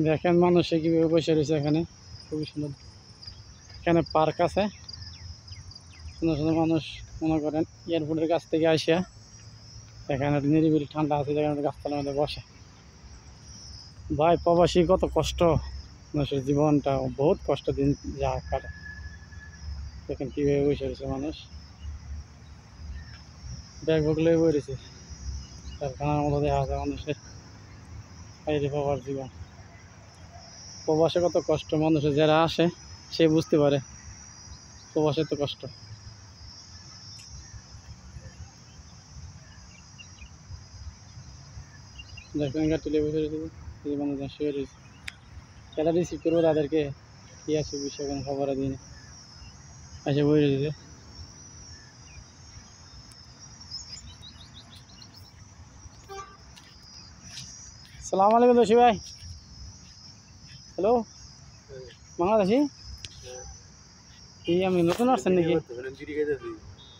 দেখেন মানুষে কীভাবে বসে রয়েছে এখানে, খুবই সুন্দর। এখানে পার্ক আছে, সুন্দর সুন্দর মানুষ মনে করেন এয়ারপোর্টের কাছ থেকে আসিয়া এখানে নিরিবিলি ঠান্ডা আছে, যেখানে গাছতলার মধ্যে বসে। ভাই প্রবাসী কত কষ্ট, মানুষের জীবনটা বহুত কষ্ট দিন যা কাটে। দেখেন কীভাবে বসে রয়েছে মানুষ, ব্যাগ বগলে বসেছে। কারখানার মতো দেখা যায় মানুষের বাইরে পাওয়ার জীবন। প্রবাসে কত কষ্ট মানুষের, যারা আসে সে বুঝতে পারে প্রবাসে তো কষ্ট। দেখেন গাড়িতে বসে রয়েছে, মানুষজন শুয়ে রয়েছে। যারা রিসিভ করবো তাদেরকে কি আছে বিষয় কোনো খবর দিই না, এসে বসে রয়েছে। সালাম আলাইকুম দোষী ভাই। হ্যালো, বাংলাদেশি? এই আমি নতুন আসছেন নাকি?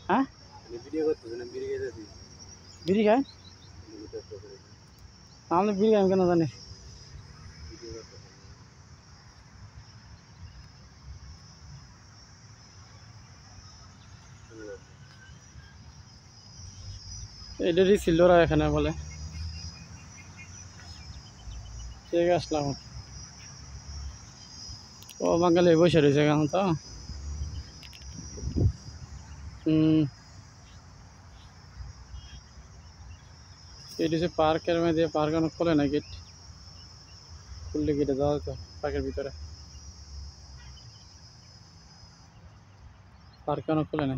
হ্যাঁ, বিড়ি খায়? আমি বিড়ি আমি কেন জানি। এটা রিসিল ওরা এখানে বলে, ঠিক আসলাম। ও বাঙালি বসে রয়েছে এখন তো। এটা হচ্ছে পার্কের মধ্যে, পার্ক অনেক খোলে না গেট, খুললে গেটে যাওয়া যেত পার্কের ভিতরে, পার্কে অনেক খোলে না।